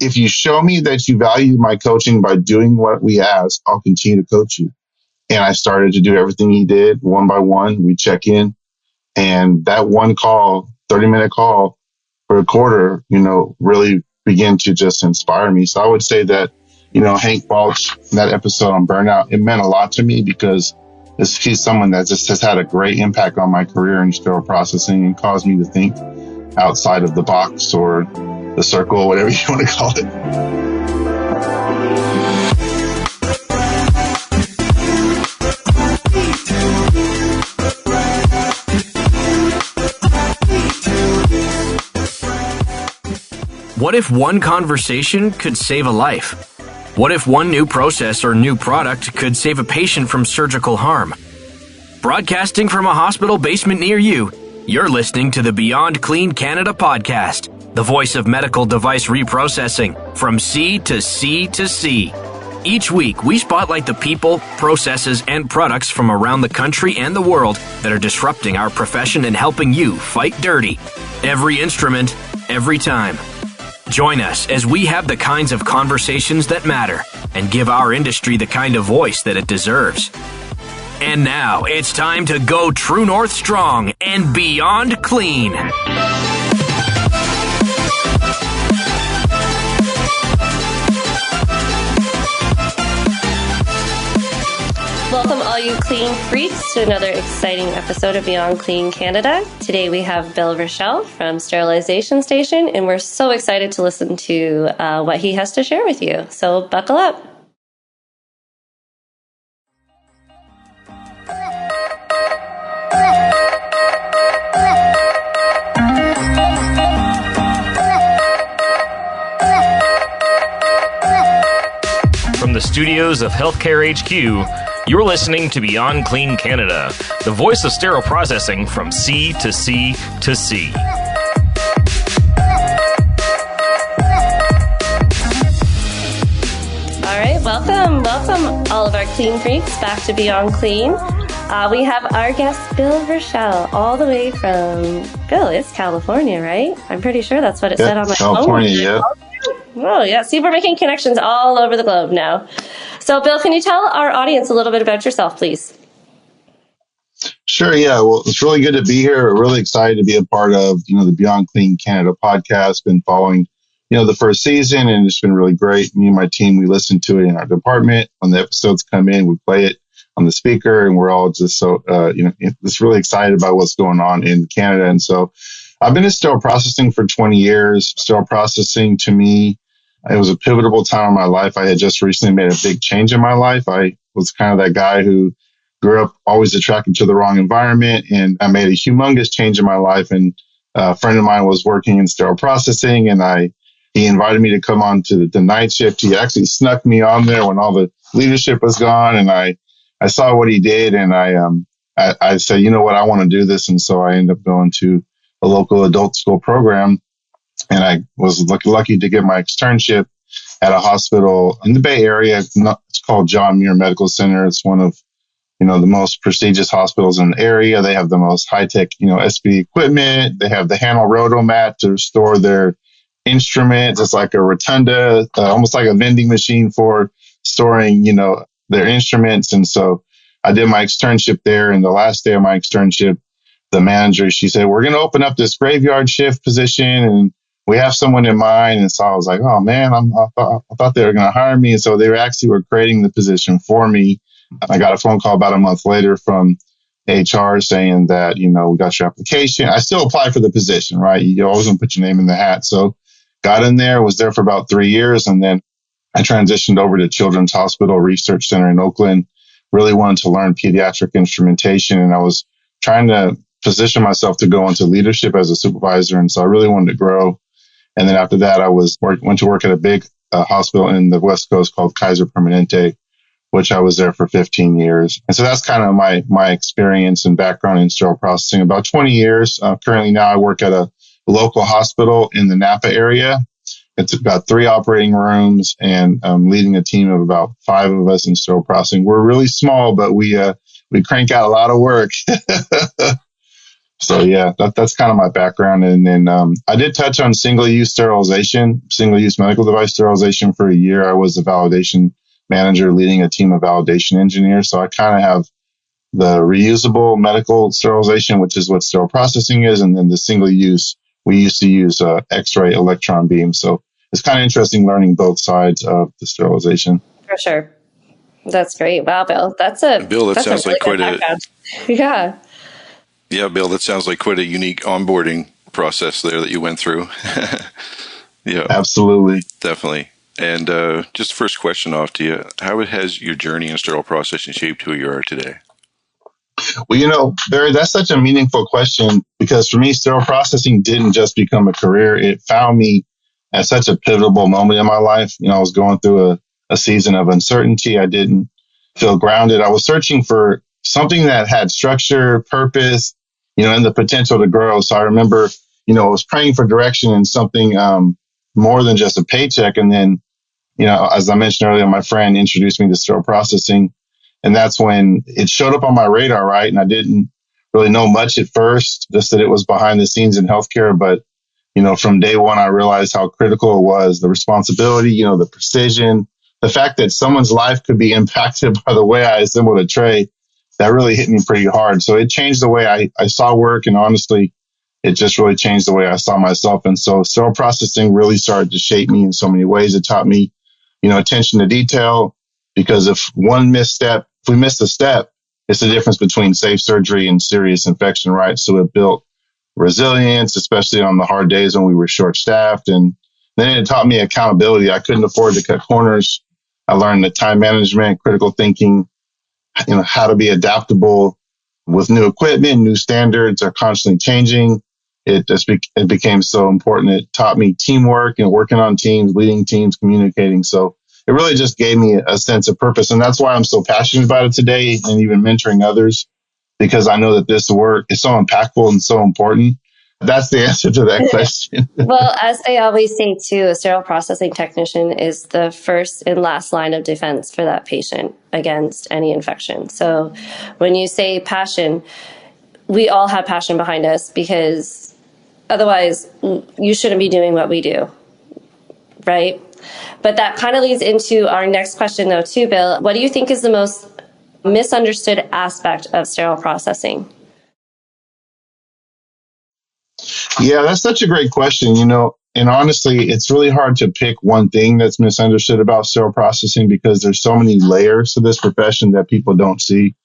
if you show me that you value my coaching by doing what we ask, I'll continue to coach you. And I started to do everything he did one by one. We check in, and that one call, 30-minute call for a quarter, really began to just inspire me. So I would say that, Hank Balch, that episode on Burnout, it meant a lot to me because he's someone that just has had a great impact on my career in sterile processing and caused me to think outside of the box or the circle, whatever you want to call it. What if one conversation could save a life? What if one new process or new product could save a patient from surgical harm? Broadcasting from a hospital basement near you, you're listening to the Beyond Clean Canada podcast, the voice of medical device reprocessing from C to C to C. Each week, we spotlight the people, processes, and products from around the country and the world that are disrupting our profession and helping you fight dirty. Every instrument, every time. Join us as we have the kinds of conversations that matter and give our industry the kind of voice that it deserves. And now it's time to go True North strong and beyond clean. Welcome all you clean freaks to another exciting episode of Beyond Clean Canada. Today we have Bill Rishell from Sterilization Station, and we're so excited to listen to what he has to share with you. So buckle up. From the studios of Healthcare HQ, you're listening to Beyond Clean Canada, the voice of sterile processing from C to C to C. All right, welcome all of our clean freaks back to Beyond Clean. We have our guest, Bill Rishell, all the way from, Bill, it's California, right? I'm pretty sure that's what it said on my phone. California, yeah. Oh, yeah. See, we're making connections all over the globe now. So, Bill, can you tell our audience a little bit about yourself, please? Sure, yeah. Well, it's really good to be here. We're really excited to be a part of, the Beyond Clean Canada podcast. Been following, the first season, and it's been really great. Me and my team, we listen to it in our department. When the episodes come in, we play it on the speaker, and we're all just so, just really excited about what's going on in Canada. And so I've been in sterile processing for 20 years. Sterile processing, to me, it was a pivotal time in my life. I had just recently made a big change in my life. I was kind of that guy who grew up always attracted to the wrong environment, and I made a humongous change in my life. And a friend of mine was working in sterile processing, and he invited me to come on to the night shift. He actually snuck me on there when all the leadership was gone, and I saw what he did, and I said, you know what, I want to do this. And so I ended up going to a local adult school program. And I was lucky to get my externship at a hospital in the Bay Area. It's called John Muir Medical Center. It's one of, the most prestigious hospitals in the area. They have the most high-tech, SP equipment. They have the handle rotomat to store their instruments. It's like a rotunda, almost like a vending machine for storing, their instruments. And so I did my externship there. And the last day of my externship, the manager, she said, we're going to open up this graveyard shift position, and we have someone in mind. And so I was like, oh man, I thought they were going to hire me. And so they were creating the position for me. I got a phone call about a month later from HR saying that, we got your application. I still applied for the position, right? You always want to put your name in the hat. So got in there, was there for about 3 years. And then I transitioned over to Children's Hospital Research Center in Oakland, really wanted to learn pediatric instrumentation. And I was trying to position myself to go into leadership as a supervisor. And so I really wanted to grow. And then after that, I went to work at a big hospital in the West Coast called Kaiser Permanente, which I was there for 15 years. And so that's kind of my experience and background in sterile processing, about 20 years. Currently now I work at a local hospital in the Napa area. It's got 3 operating rooms, and I'm leading a team of about 5 of us in sterile processing. We're really small, but we crank out a lot of work. So yeah, that's kind of my background. And then I did touch on single-use sterilization, single-use medical device sterilization for a year. I was a validation manager leading a team of validation engineers. So I kind of have the reusable medical sterilization, which is what sterile processing is. And then the single-use, we used to use X-ray electron beam. So it's kind of interesting learning both sides of the sterilization. For sure. That's great. Wow, Bill. That's a sounds really like quite good background. Yeah. Yeah, Bill, that sounds like quite a unique onboarding process there that you went through. Yeah, Absolutely. definitely. And just first question off to you, how has your journey in sterile processing shaped who you are today? Well, Barry, that's such a meaningful question because for me, sterile processing didn't just become a career. It found me at such a pivotal moment in my life. I was going through a season of uncertainty. I didn't feel grounded. I was searching for something that had structure, purpose, and the potential to grow. So I remember, I was praying for direction and something more than just a paycheck. And then, as I mentioned earlier, my friend introduced me to sterile processing. And that's when it showed up on my radar, right? And I didn't really know much at first, just that it was behind the scenes in healthcare. But, from day one, I realized how critical it was, the responsibility, the precision, the fact that someone's life could be impacted by the way I assembled a tray. That really hit me pretty hard. So it changed the way I saw work. And honestly, it just really changed the way I saw myself. And so sterile processing really started to shape me in so many ways. It taught me, attention to detail, because if we miss a step, it's the difference between safe surgery and serious infection, right? So it built resilience, especially on the hard days when we were short staffed. And then it taught me accountability. I couldn't afford to cut corners. I learned the time management, critical thinking, how to be adaptable with new equipment. New standards are constantly changing. It became so important. It taught me teamwork and working on teams, leading teams, communicating. So it really just gave me a sense of purpose. And that's why I'm so passionate about it today and even mentoring others, because I know that this work is so impactful and so important. That's the answer to that question. Well, as they always say too, a sterile processing technician is the first and last line of defense for that patient against any infection. So when you say passion, we all have passion behind us, because otherwise you shouldn't be doing what we do, right? But that kind of leads into our next question though too, Bill. What do you think is the most misunderstood aspect of sterile processing? Yeah, that's such a great question, and honestly, it's really hard to pick one thing that's misunderstood about sterile processing because there's so many layers to this profession that people don't see.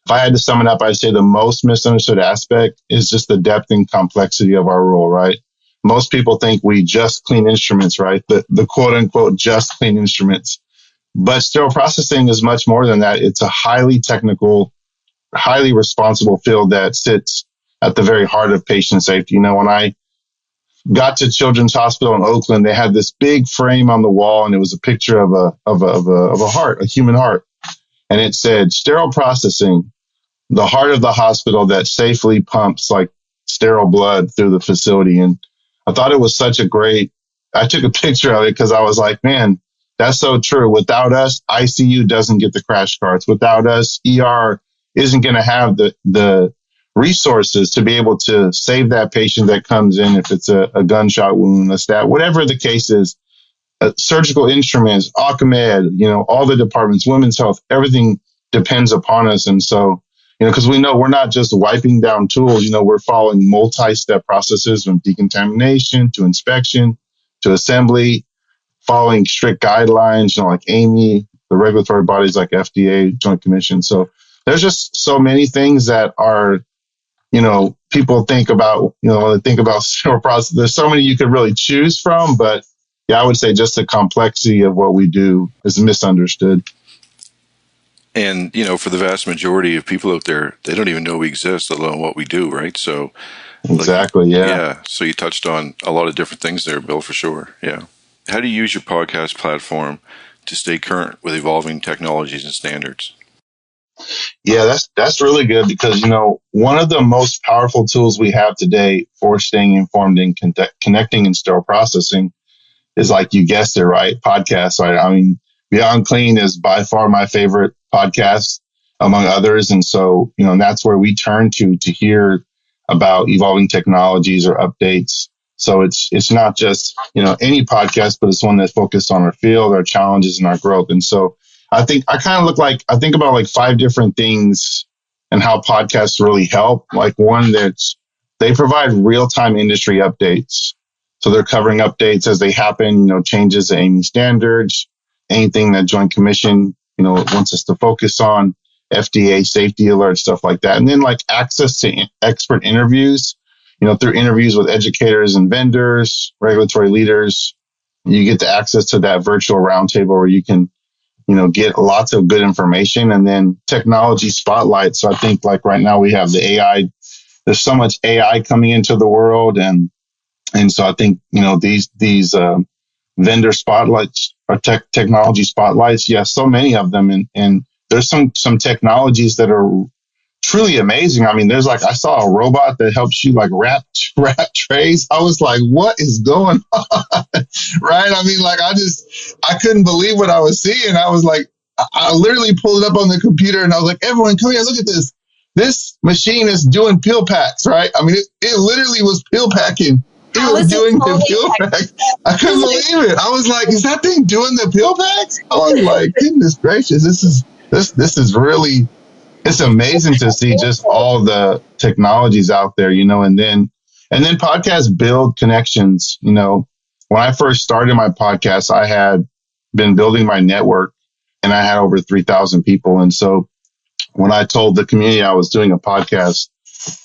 If I had to sum it up, I'd say the most misunderstood aspect is just the depth and complexity of our role, right? Most people think we just clean instruments, right? The quote unquote just clean instruments. But sterile processing is much more than that. It's a highly technical, highly responsible field that sits at the very heart of patient safety. When I got to Children's Hospital in Oakland, they had this big frame on the wall, and it was a picture of a heart, a human heart. And it said, sterile processing, the heart of the hospital that safely pumps like sterile blood through the facility. And I thought it was I took a picture of it because I was like, man, that's so true. Without us, ICU doesn't get the crash carts. Without us, ER isn't going to have the resources to be able to save that patient that comes in, if it's a gunshot wound, a stab, whatever the case is. Surgical instruments, Occomed, all the departments, women's health, everything depends upon us. And so, because we know we're not just wiping down tools, we're following multi-step processes from decontamination to inspection to assembly, following strict guidelines, like AAMI, the regulatory bodies like FDA, Joint Commission. So there's just so many things that are, people think about, when they think about sterile process. There's so many you could really choose from, but yeah, I would say just the complexity of what we do is misunderstood. And, for the vast majority of people out there, they don't even know we exist, let alone what we do, right? So exactly, yeah. Yeah, so you touched on a lot of different things there, Bill, for sure. Yeah. How do you use your podcast platform to stay current with evolving technologies and standards? Yeah, that's really good because, one of the most powerful tools we have today for staying informed and connecting in sterile processing is, like you guessed it, right? Podcasts, right? I mean, Beyond Clean is by far my favorite podcast among others. And so, that's where we turn to hear about evolving technologies or updates. So it's not just, any podcast, but it's one that's focused on our field, our challenges and our growth. And so I think I think about like 5 different things and how podcasts really help. Like one, they provide real-time industry updates. So they're covering updates as they happen, changes to AAMI standards, anything that Joint Commission, wants us to focus on, FDA safety alerts, stuff like that. And then like access to expert interviews, through interviews with educators and vendors, regulatory leaders, you get the access to that virtual roundtable where you can, get lots of good information. And then technology spotlight. So I think like right now we have the AI, there's so much AI coming into the world. And so I think, these vendor spotlights or technology spotlights, so many of them. And there's some technologies that are truly amazing. I mean, I saw a robot that helps you like wrap trays. I was like, what is going on? Right. I mean, like, I couldn't believe what I was seeing. I was like, I literally pulled it up on the computer and I was like, everyone come here, look at this. This machine is doing peel packs, right? I mean, it literally was peel packing. It was doing the peel packs. I couldn't believe it. I was like, is that thing doing the peel packs? I was like, goodness gracious, this is really, it's amazing to see just all the technologies out there, and then podcasts build connections. When I first started my podcast, I had been building my network and I had over 3,000 people. And so when I told the community I was doing a podcast,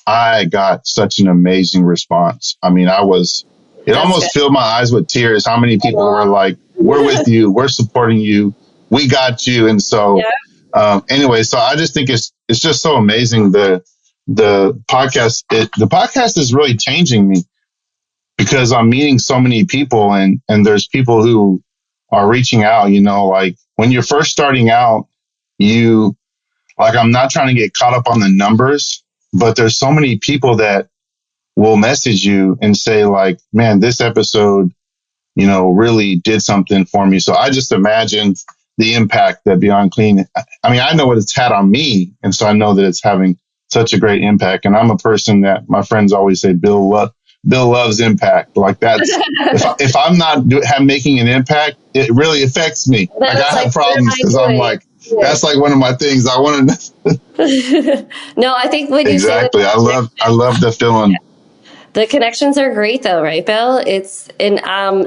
I got such an amazing response. I mean, it almost filled my eyes with tears. How many people were like, we're with you, we're supporting you, we got you. And so, anyway, so I just think it's just so amazing. The podcast is really changing me because I'm meeting so many people and there's people who are reaching out, like when you're first starting out, I'm not trying to get caught up on the numbers, but there's so many people that will message you and say like, man, this episode, really did something for me. So I just imagine the impact that Beyond Clean, I mean, I know what it's had on me. And so I know that it's having such a great impact. And I'm a person that my friends always say, Bill loves impact. Like that's, if I'm not making an impact, it really affects me. Like I have problems because I'm like, that's like one of my things I want to. No, I think when you exactly, I love the feeling. The connections are great though, right, Bill?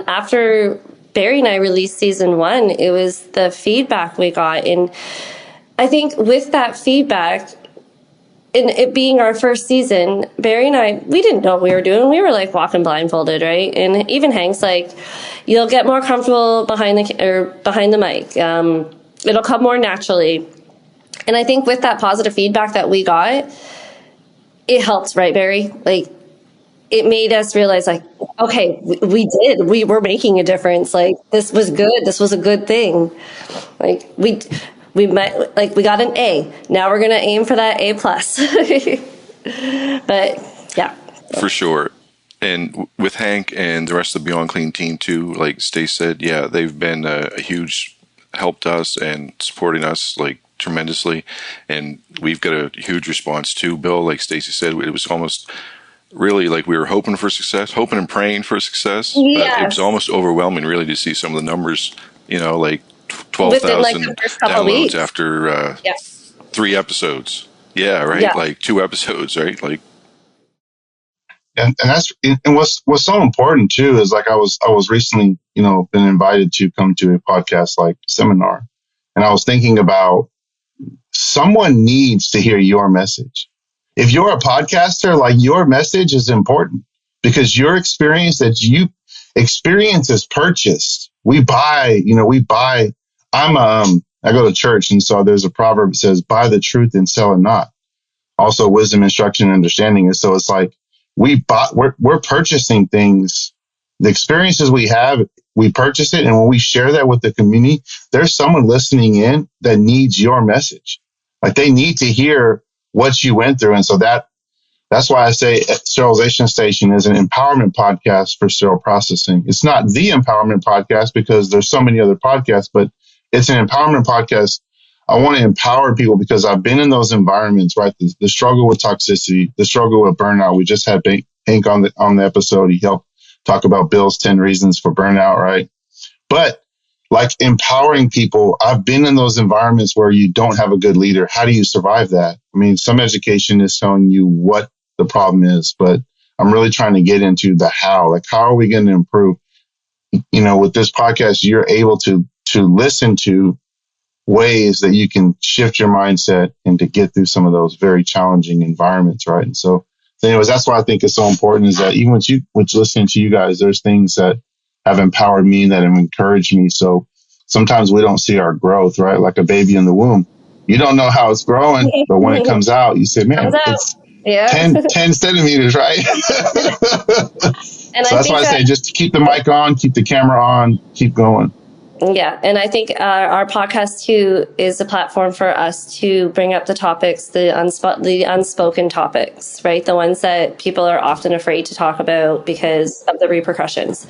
After Barry and I released season 1, it was the feedback we got. And I think with that feedback, and it being our first season, Barry and I, we didn't know what we were doing. We were like walking blindfolded, right? And even Hank's like, you'll get more comfortable behind the mic. It'll come more naturally. And I think with that positive feedback that we got, it helped, right, Barry? Like, it made us realize, like, okay, we were making a difference. Like, this was good. This was a good thing. Like, we got an A. Now we're going to aim for that A+. But yeah. For sure. And with Hank and the rest of the Beyond Clean team too, like Stace said, they've been a huge helped us and supporting us like tremendously. And we've got a huge response too, Bill. Like Stacey said, it was almost really like we were hoping and praying for success. Yes. But it was almost overwhelming really to see some of the numbers, like 12,000 downloads after 3 episodes. Yeah, right. Yeah. Like 2 episodes, right? Like, and that's what's so important too is like I was recently been invited to come to a podcast like seminar, and I was thinking about someone needs to hear your message. If you're a podcaster, like your message is important because your experience is purchased. We buy. I go to church, and so there's a proverb that says, "Buy the truth and sell it not." Also, wisdom, instruction, and understanding. And so it's like we're purchasing things. The experiences we have, we purchase it, and when we share that with the community, there's someone listening in that needs your message. Like they need to hear what you went through. And so that's why I say Sterilization Station is an empowerment podcast for sterile processing. It's not the empowerment podcast because there's so many other podcasts, but it's an empowerment podcast I want to empower people because I've been in those environments, right? The struggle with toxicity, the struggle with burnout. We just had Hank on the episode. He helped talk about Bill's 10 reasons for burnout, right? But like empowering people, I've been in those environments where you don't have a good leader. How do you survive that? I mean, some education is telling you what the problem is, but I'm really trying to get into the how. Like, how are we going to improve? You know, with this podcast, you're able to listen to ways that you can shift your mindset and to get through some of those very challenging environments, right? And so anyways, that's why I think it's so important is that even with listening to you guys, there's things that have empowered me, that have encouraged me. So sometimes we don't see our growth, right? Like a baby in the womb. You don't know how it's growing, but when it comes out, you say, man, it's 10 centimeters, right? And so that's why I say just keep the mic on, keep the camera on, keep going. Yeah. And I think our podcast too is a platform for us to bring up the topics, the unspoken topics, right? The ones that people are often afraid to talk about because of the repercussions.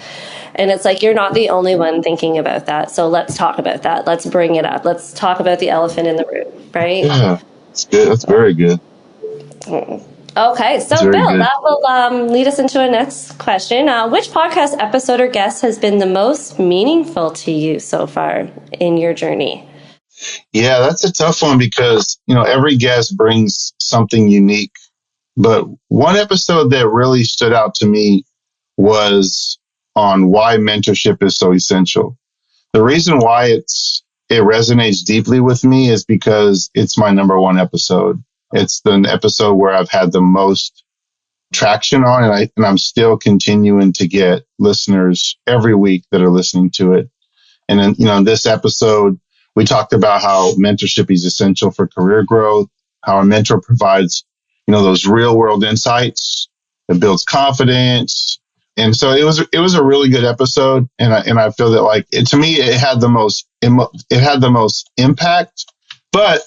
And it's like, you're not the only one thinking about that. So let's talk about that. Let's bring it up. Let's talk about the elephant in the room, right? Yeah, that's good. That's very good. Okay, so Bill, good. That will lead us into our next question. Which podcast episode or guest has been the most meaningful to you so far in your journey? Yeah, that's a tough one because, you know, every guest brings something unique. But one episode that really stood out to me was on why mentorship is so essential. The reason why it resonates deeply with me is because it's my number one episode. It's the episode where I've had the most traction on, and I'm still continuing to get listeners every week that are listening to it. And then, you know, in this episode, we talked about how mentorship is essential for career growth, how a mentor provides, you know, those real world insights that builds confidence. And so it was a really good episode. And I feel that like to me, it had the most impact, but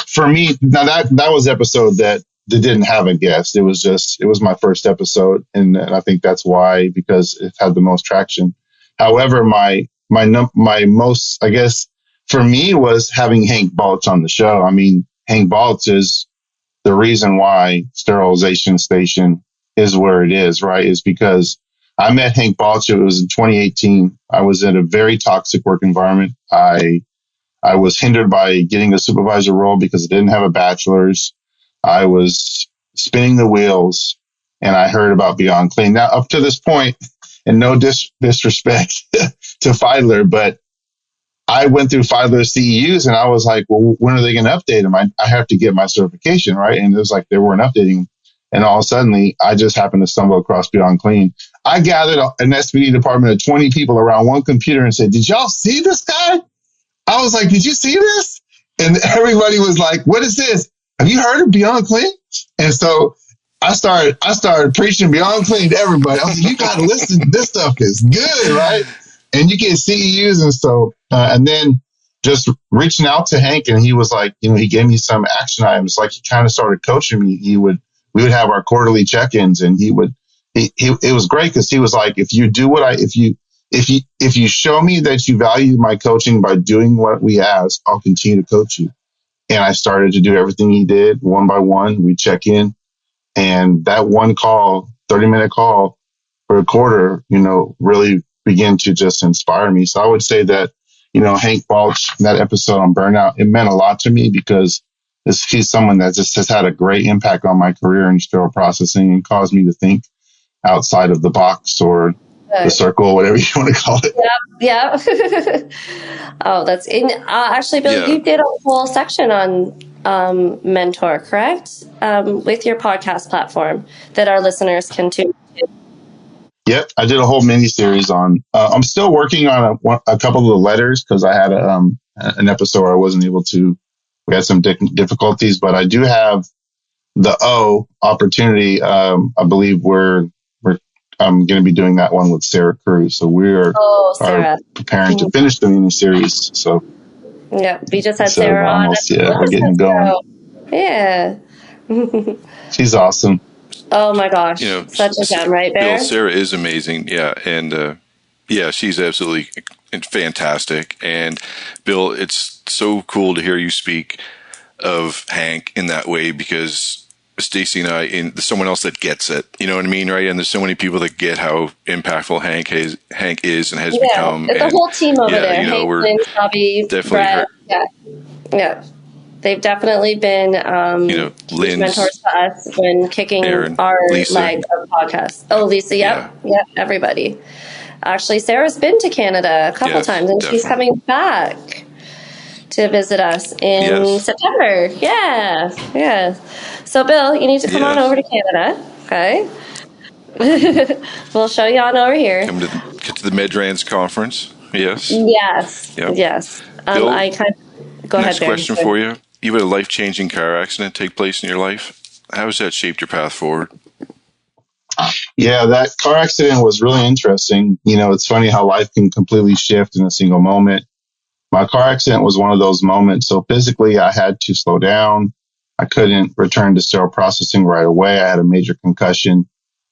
for me, now that was episode that didn't have a guest. It was my first episode. And I think that's why, because it had the most traction. However, my most, I guess for me was having Hank Balch on the show. I mean, Hank Balch is the reason why Sterilization Station is where it is, right? Is because I met Hank Balch. It was in 2018. I was in a very toxic work environment. I was hindered by getting a supervisor role because I didn't have a bachelor's. I was spinning the wheels, and I heard about Beyond Clean. Now, up to this point, and no disrespect to Fiedler, but I went through Fiedler's CEUs, and I was like, well, when are they going to update them? I have to get my certification, right? And it was like they weren't updating them. And all of a sudden, I just happened to stumble across Beyond Clean. I gathered an SPD department of 20 people around one computer and said, did y'all see this guy? I was like, did you see this? And everybody was like, what is this? Have you heard of Beyond Clean? And so I started preaching Beyond Clean to everybody. I was like, you got to listen. This stuff is good, right? And you get CEUs. And so, and then just reaching out to Hank, and he was like, you know, he gave me some action items. Like he kind of started coaching me. We would have our quarterly check-ins, and it was great because he was like, if you do if you show me that you value my coaching by doing what we ask, I'll continue to coach you. And I started to do everything he did one by one. We check in, and that one call, 30-minute call for a quarter, you know, really began to just inspire me. So I would say that, you know, Hank Balch, that episode on burnout, it meant a lot to me because he's someone that just has had a great impact on my career in sterile processing and caused me to think outside of the box or the circle, whatever you want to call it. Yeah. Oh, that's in. Actually, Bill, you did a whole section on mentor, correct? With your podcast platform that our listeners can tune into. Yep, I did a whole mini series on. I'm still working on a couple of the letters because I had an episode where I wasn't able to. We had some difficulties, but I do have the O opportunity. I believe we're going to be doing that one with Sarah Cruz. So we are preparing to finish the mini series. So yeah, we just had Sarah on. We're getting going. Yeah, she's awesome. Oh my gosh, you know, such a gem, right, Bear? Bill, Sarah is amazing. Yeah, and she's absolutely fantastic. And Bill, it's so cool to hear you speak of Hank in that way, because Stacy and I, there's someone else that gets it. You know what I mean, right? And there's so many people that get how impactful Hank is and has become. It's a whole team over there. You know, Hank, we're Lynn, Bobby, definitely Brett. Yeah. They've definitely been huge mentors to us when kicking Aaron, our Lisa. leg of podcasts. Oh, Lisa, yep, everybody. Actually, Sarah's been to Canada a couple times, and she's coming back to visit us in September. Yeah. So, Bill, you need to come on over to Canada, okay? We'll show you on over here. Come get to the MedRans conference. Yes. Bill, I kind of go ahead. Next question for you. You had a life-changing car accident take place in your life. How has that shaped your path forward? Yeah, that car accident was really interesting. You know, it's funny how life can completely shift in a single moment. My car accident was one of those moments. So physically, I had to slow down. I couldn't return to sterile processing right away. I had a major concussion,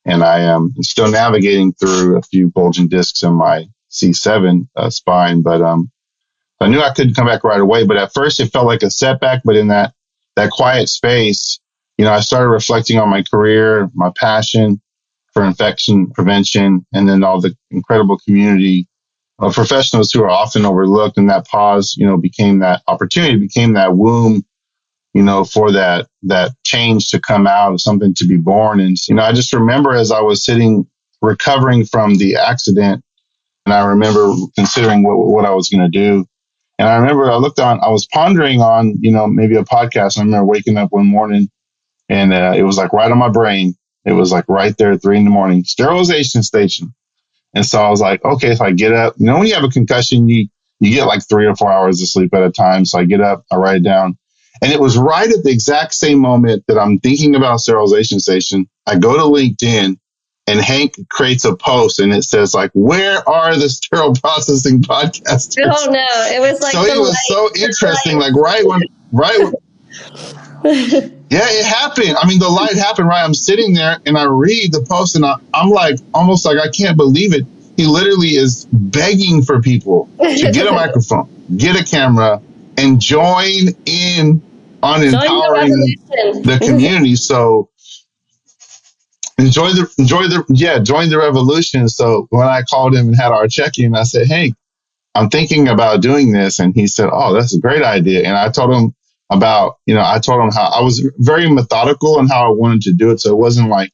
and I am still navigating through a few bulging discs in my C7 spine. But I knew I couldn't come back right away. But at first, it felt like a setback. But in that quiet space, you know, I started reflecting on my career, my passion for infection prevention, and then all the incredible community of professionals who are often overlooked. And that pause, you know, became that opportunity, became that womb, you know, for that change to come out, of something to be born. And, you know, I just remember as I was sitting recovering from the accident, and I remember considering what I was going to do. And I remember I was pondering on, you know, maybe a podcast. I remember waking up one morning, and it was like right on my brain. It was like right there at 3 a.m, Sterilization Station. And so I was like, okay, if I get up, you know, when you have a concussion, you get like 3 or 4 hours of sleep at a time. So I get up, I write it down. And it was right at the exact same moment that I'm thinking about Sterilization Station. I go to LinkedIn, and Hank creates a post, and it says like, where are the sterile processing podcasters? Oh no, it was like, so it was so interesting. Like right when yeah, it happened. I mean, the light happened, right? I'm sitting there and I read the post, and I'm like, almost like, I can't believe it. He literally is begging for people to get a microphone, get a camera, and join in on empowering the community. So join the revolution. So when I called him and had our check-in, I said, hey, I'm thinking about doing this. And he said, oh, that's a great idea. And I told him how I was very methodical in how I wanted to do it. So it wasn't like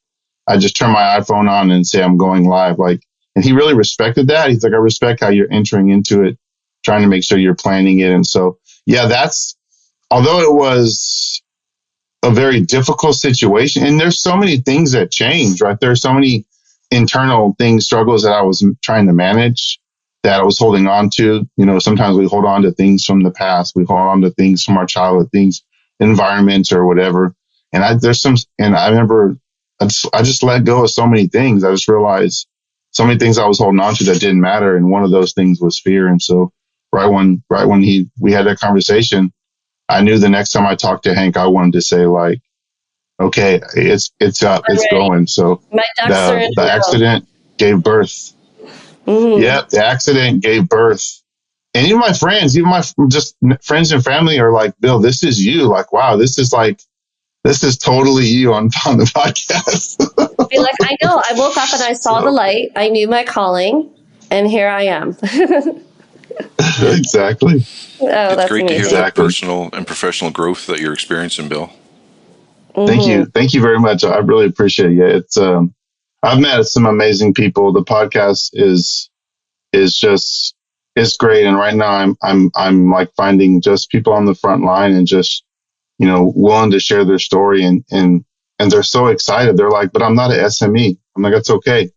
I just turn my iPhone on and say I'm going live. Like, and he really respected that. He's like, I respect how you're entering into it, trying to make sure you're planning it. And so, yeah, although it was a very difficult situation, and there's so many things that change, right? There's so many internal struggles that I was trying to manage, that I was holding on to. You know, sometimes we hold on to things from the past. We hold on to things from our childhood, environments or whatever. And I remember I just let go of so many things. I just realized so many things I was holding on to that didn't matter. And one of those things was fear. And so right when we had that conversation, I knew the next time I talked to Hank, I wanted to say like, okay, it's up, it's going. So the accident gave birth. Mm-hmm. Yep, the accident gave birth. And even my friends, just friends and family are like, Bill, this is you. Like, wow, this is totally you on the podcast. Be like, I know. I woke up and I saw the light. I knew my calling, and here I am. Exactly. Oh, it's great amazing. to hear that personal and professional growth that you're experiencing, Bill. Mm-hmm. Thank you very much. I really appreciate it. It's I've met some amazing people. The podcast is great, and right now I'm like finding just people on the front line and just, you know, willing to share their story, and they're so excited. They're like, but I'm not an SME. I'm like, that's okay,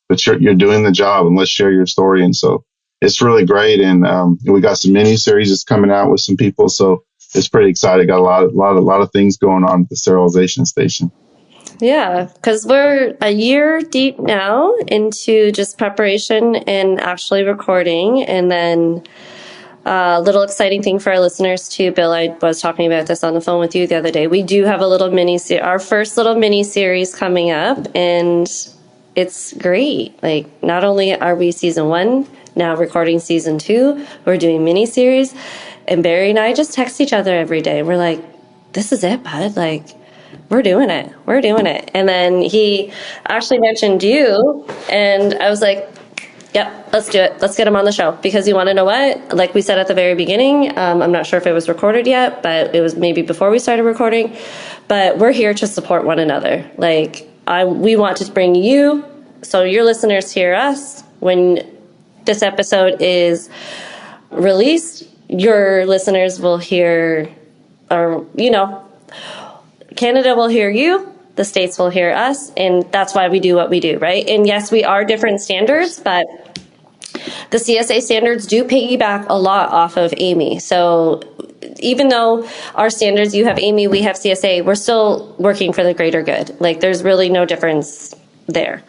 but you're doing the job, and let's share your story. And so it's really great. And we got some mini series that's coming out with some people, so it's pretty exciting. Got a lot of things going on at the Sterilization Station. Yeah, because we're a year deep now into just preparation and actually recording. And then a little exciting thing for our listeners too, Bill, I was talking about this on the phone with you the other day. We do have a little our first little mini series coming up, and it's great. Like, not only are we season 1 now recording season 2. We're doing mini-series. And Barry and I just text each other every day. We're like, this is it, bud. Like, we're doing it. We're doing it. And then he actually mentioned you. And I was like, yep, let's do it. Let's get him on the show. Because you want to know what? Like we said at the very beginning, I'm not sure if it was recorded yet, but it was maybe before we started recording. But we're here to support one another. Like, we want to bring you, so your listeners hear us. When this episode is released, your listeners will hear, or, you know, Canada will hear you, the States will hear us, and that's why we do what we do, right? And yes, we are different standards, but the CSA standards do piggyback a lot off of AAMI. So even though our standards, you have AAMI, we have CSA, we're still working for the greater good. Like, there's really no difference there.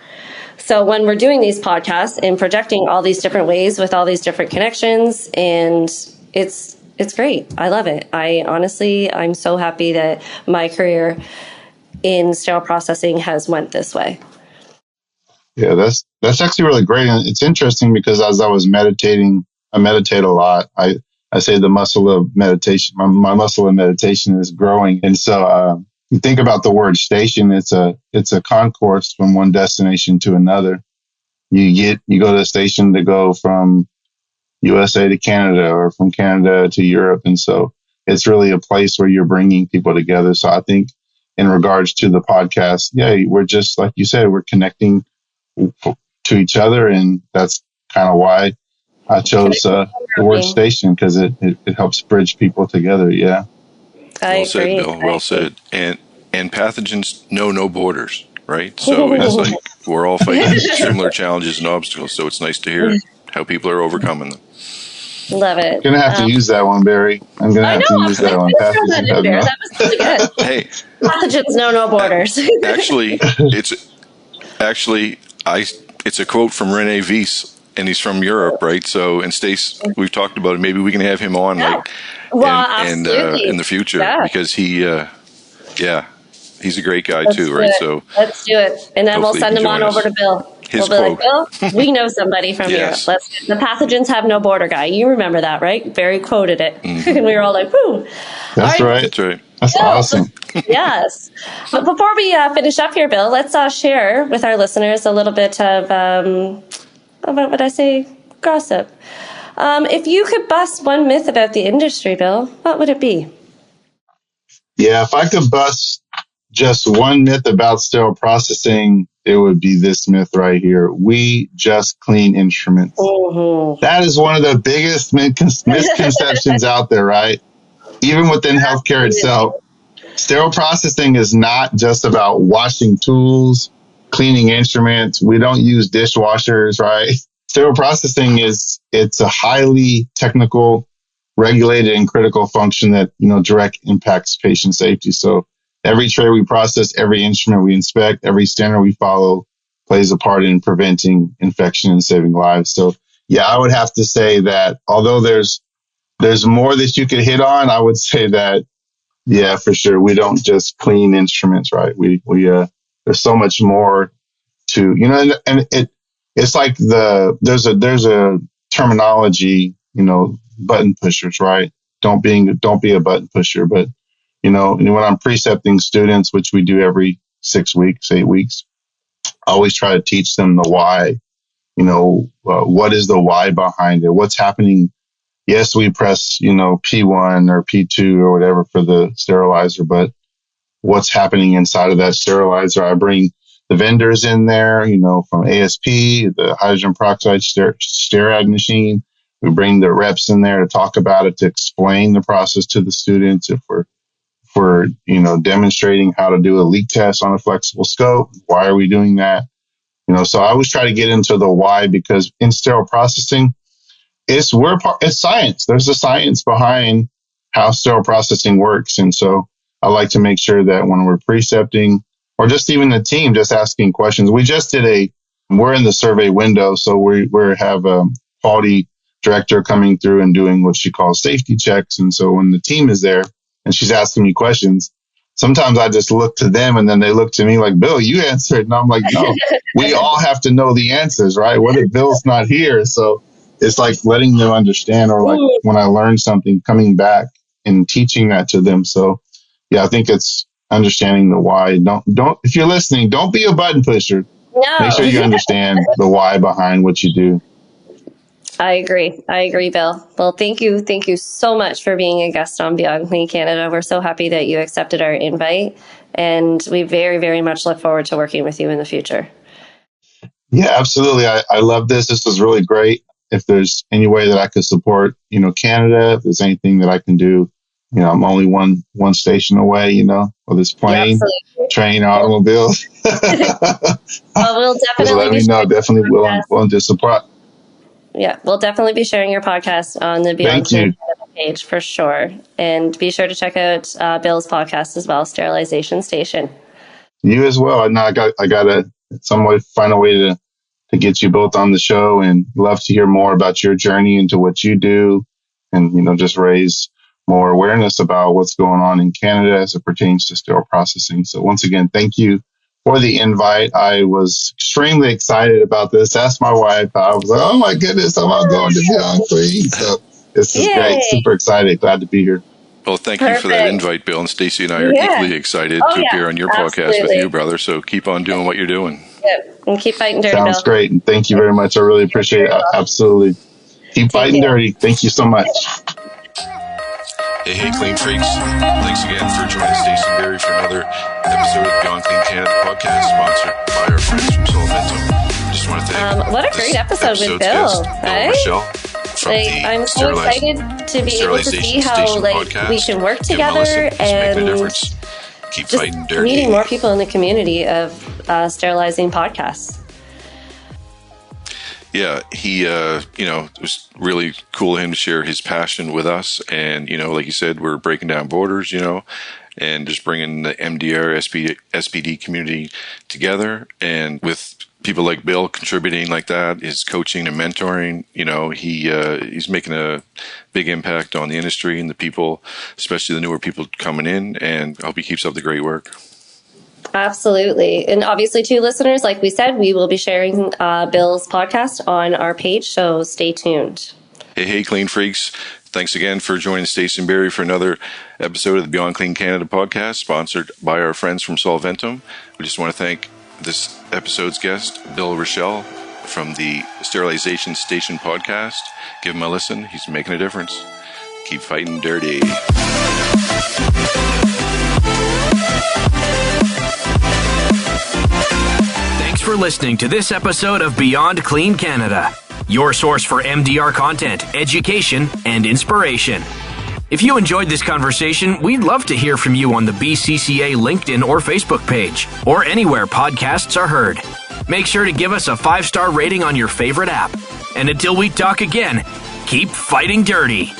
So when we're doing these podcasts and projecting all these different ways with all these different connections, and it's great. I love it. I'm so happy that my career in sterile processing has went this way. Yeah, that's actually really great. And it's interesting because as I was meditating, I meditate a lot. I say the muscle of meditation, my muscle of meditation is growing. And so, you think about the word station, it's a concourse from one destination to another. You go to the station to go from USA to Canada or from Canada to Europe. And so it's really a place where you're bringing people together. So I think in regards to the podcast, yeah, we're just, like you said, we're connecting to each other. And that's kind of why I chose the word station, because it helps bridge people together. Yeah. Well said, Bill. Well said. And pathogens know no borders, right? So it's like we're all fighting similar challenges and obstacles. So it's nice to hear how people are overcoming them. Love it. I'm going to have to use that one, Barry. I'm going to have to use that one. That was really good. Hey. Pathogens know no borders. It's a quote from Rene Weiss, and he's from Europe, right? So, and Stace, we've talked about it. Maybe we can have him on, in the future, because he's a great guy too, right? So let's do it, and then we'll send him on over to Bill. We'll be like, Bill, we know somebody from Europe. The pathogens have no border guy. You remember that, right? Barry quoted it, and we were all like, "Whoo!" That's right. That's right. That's awesome. Yes. But before we finish up here, Bill, let's share with our listeners a little bit of what would I say? Gossip. If you could bust one myth about the industry, Bill, what would it be? Yeah, if I could bust just one myth about sterile processing, it would be this myth right here. We just clean instruments. Mm-hmm. That is one of the biggest misconceptions out there, right? Even within healthcare itself, sterile processing is not just about washing tools, cleaning instruments. We don't use dishwashers, right? Sterile processing it's a highly technical, regulated, and critical function that, direct impacts patient safety. So every tray we process, every instrument we inspect, every standard we follow plays a part in preventing infection and saving lives. So yeah, I would have to say that although there's more that you could hit on, I would say that, yeah, for sure. We don't just clean instruments, right? We there's so much more to, and it's like there's a terminology, button pushers, right? Don't be a button pusher. But, when I'm precepting students, which we do every 8 weeks, I always try to teach them the why, what is the why behind it? What's happening? Yes, we press, P1 or P2 or whatever for the sterilizer, but what's happening inside of that sterilizer? I bring the vendors in there, from ASP, the hydrogen peroxide steroid machine. We bring the reps in there to talk about it, to explain the process to the students. If we're demonstrating how to do a leak test on a flexible scope, why are we doing that? So I always try to get into the why, because in sterile processing, it's science. There's a science behind how sterile processing works. And so I like to make sure that when we're precepting, or just even the team, just asking questions. We're in the survey window. So we have a quality director coming through and doing what she calls safety checks. And so when the team is there and she's asking me questions, sometimes I just look to them and then they look to me like, Bill, you answered. And I'm like, no, we all have to know the answers, right? What if Bill's not here? So it's like letting them understand, or like when I learn something, coming back and teaching that to them. So yeah, I think it's understanding the why. Don't, if you're listening, don't be a button pusher. No. Make sure you understand the why behind what you do. I agree, Bill. Well, thank you. Thank you so much for being a guest on Beyond Clean Canada. We're so happy that you accepted our invite, and we very, very much look forward to working with you in the future. Yeah, absolutely. I love this. This was really great. If there's any way that I could support, Canada, if there's anything that I can do, I'm only one station away, with this plane, train, automobile. Well, we'll Just definitely let me know. Definitely willing to support. Yeah, we'll definitely be sharing your podcast on the Beyond Clean Canada page for sure. And be sure to check out Bill's podcast as well, Sterilization Station. You as well. I know I got to some way find a way to get you both on the show, and love to hear more about your journey into what you do, and just raise more awareness about what's going on in Canada as it pertains to sterile processing. So once again, thank you for the invite. I was extremely excited about this. Asked my wife. I was like, oh my goodness, I'm going to Beyond Clean. So this is great. Super excited. Glad to be here. Well, thank you for that invite, Bill. And Stacy and I are equally excited to appear on your podcast with you, brother. So keep on doing what you're doing. Yep. And keep fighting dirty. Sounds great. And thank you very much. I really appreciate it. Absolutely. Keep fighting dirty. Thank you so much. Hey, Clean Freaks. Thanks again for joining Stacy and Barry for another episode of Beyond Clean Canada podcast, sponsored by our friends from Solventum. Just want to thank what a great episode with Bill. Right? Rishell. I'm so excited to be able to see how we can work together and keep just fighting dirty. Meeting more people in the community of sterilizing podcasts. Yeah, he, it was really cool of him to share his passion with us. And, like you said, we're breaking down borders, and just bringing the MDR, SPD community together. And with people like Bill contributing like that, his coaching and mentoring, he's making a big impact on the industry and the people, especially the newer people coming in. And I hope he keeps up the great work. Absolutely. And obviously, too, listeners, like we said, we will be sharing Bill's podcast on our page, so stay tuned. Hey, Clean Freaks. Thanks again for joining Stacey and Barry for another episode of the Beyond Clean Canada podcast, sponsored by our friends from Solventum. We just want to thank this episode's guest, Bill Rishell, from the Sterilization Station podcast. Give him a listen. He's making a difference. Keep fighting dirty. Thanks for listening to this episode of Beyond Clean Canada, your source for MDR content, education, and inspiration. If you enjoyed this conversation, we'd love to hear from you on the BCCA LinkedIn or Facebook page, or anywhere podcasts are heard. Make sure to give us a 5-star rating on your favorite app. And until we talk again, keep fighting dirty.